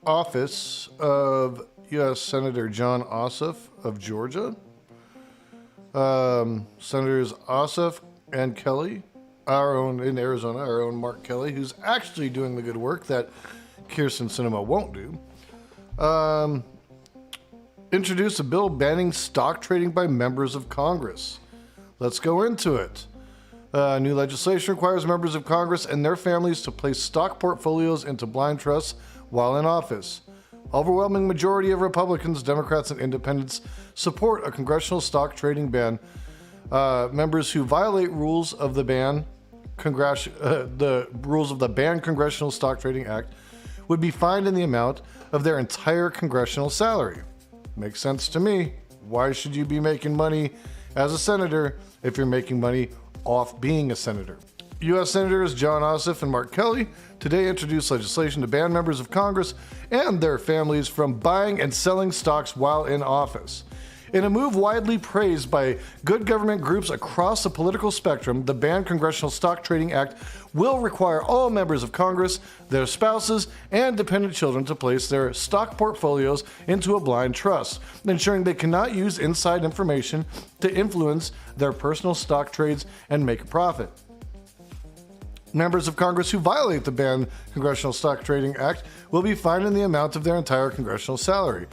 office of U.S. Senator John Ossoff of Georgia. Senators Ossoff and Kelly, our own in Arizona, our own Mark Kelly, who's actually doing the good work that Kyrsten Sinema won't do. Introduced a bill banning stock trading by members of Congress. Let's go into it. New legislation requires members of Congress and their families to place stock portfolios into blind trusts while in office. Overwhelming majority of Republicans, Democrats, and Independents support a congressional stock trading ban. Members who violate rules of the rules of the Ban Congressional Stock Trading Act would be fined in the amount of their entire congressional salary. Makes sense to me. Why should you be making money as a senator if you're making money off being a senator? U.S. Senators John Ossoff and Mark Kelly today introduced legislation to ban members of Congress and their families from buying and selling stocks while in office. In a move widely praised by good government groups across the political spectrum, the Ban Congressional Stock Trading Act will require all members of Congress, their spouses, and dependent children to place their stock portfolios into a blind trust, ensuring they cannot use inside information to influence their personal stock trades and make a profit. Members of Congress who violate the Ban Congressional Stock Trading Act will be fined in the amount of their entire congressional salary.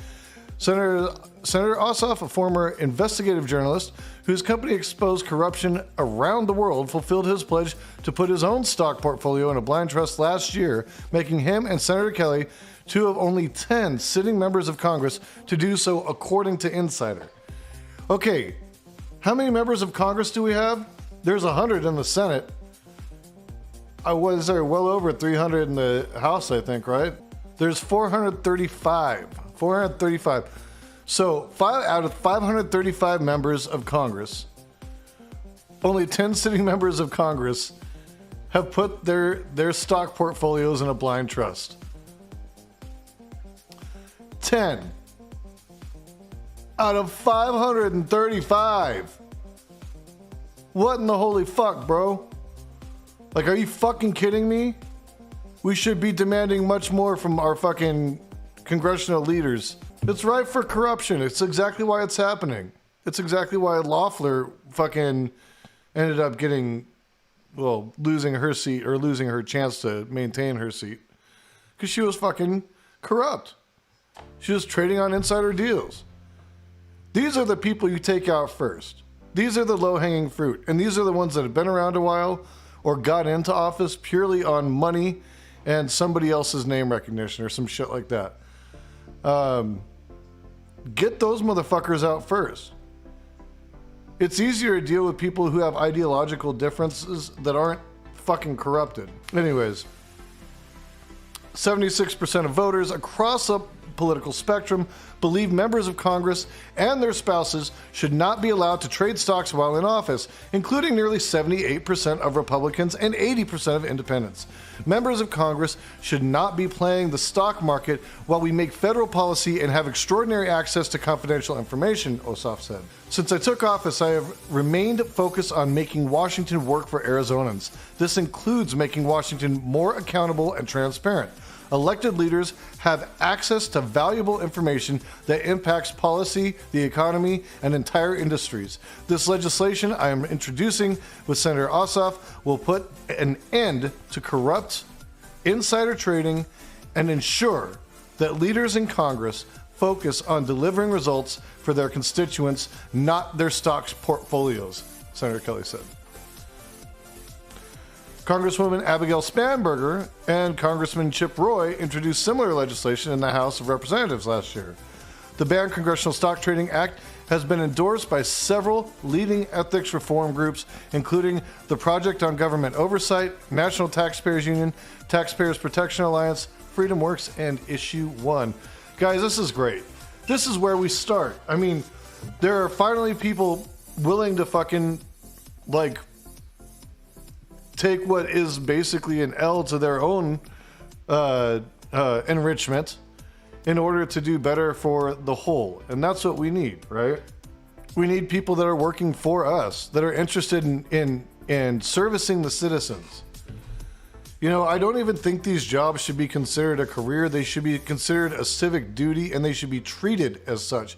Senator Ossoff, a former investigative journalist whose company exposed corruption around the world, fulfilled his pledge to put his own stock portfolio in a blind trust last year, making him and Senator Kelly two of only 10 sitting members of Congress to do so, according to Insider. Okay, how many members of Congress do we have? There's 100 in the Senate. Was there well over 300 in the House, I think, right? There's 435. 435. So 5 out of 535 members of Congress, only 10 sitting members of Congress have put their stock portfolios in a blind trust. 10 out of 535. What in the holy fuck, bro? Like, are you fucking kidding me? We should be demanding much more from our fucking congressional leaders. It's rife for corruption. It's exactly why it's happening. It's exactly why Loeffler fucking ended up losing her seat, or losing her chance to maintain her seat. Because she was fucking corrupt. She was trading on insider deals. These are the people you take out first. These are the low-hanging fruit. And these are the ones that have been around a while or got into office purely on money and somebody else's name recognition or some shit like that. Get those motherfuckers out first. It's easier to deal with people who have ideological differences that aren't fucking corrupted. Anyways, 76% of voters across the political spectrum believe members of Congress and their spouses should not be allowed to trade stocks while in office, including nearly 78% of Republicans and 80% of independents. Members of Congress should not be playing the stock market while we make federal policy and have extraordinary access to confidential information, Ossoff said. Since I took office, I have remained focused on making Washington work for Arizonans. This includes making Washington more accountable and transparent. Elected leaders have access to valuable information that impacts policy, the economy, and entire industries. This legislation I am introducing with Senator Ossoff will put an end to corrupt insider trading and ensure that leaders in Congress focus on delivering results for their constituents, not their stocks portfolios, Senator Kelly said. Congresswoman Abigail Spanberger and Congressman Chip Roy introduced similar legislation in the House of Representatives last year. The Ban Congressional Stock Trading Act has been endorsed by several leading ethics reform groups, including the Project on Government Oversight, National Taxpayers Union, Taxpayers Protection Alliance, Freedom Works, and Issue 1. Guys, this is great. This is where we start. I mean, there are finally people willing to fucking, take what is basically an L to their own enrichment in order to do better for the whole. And that's what we need, right? We need people that are working for us, that are interested in servicing the citizens. You know, I don't even think these jobs should be considered a career. They should be considered a civic duty, and they should be treated as such.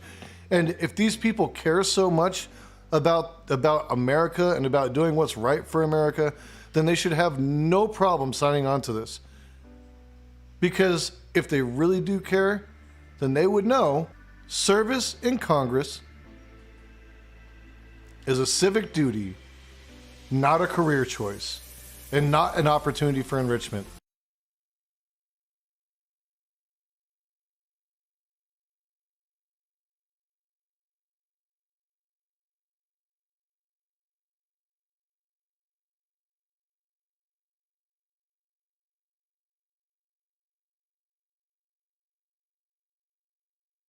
And if these people care so much about America and about doing what's right for America, then they should have no problem signing on to this. Because if they really do care, then they would know service in Congress is a civic duty, not a career choice, and not an opportunity for enrichment.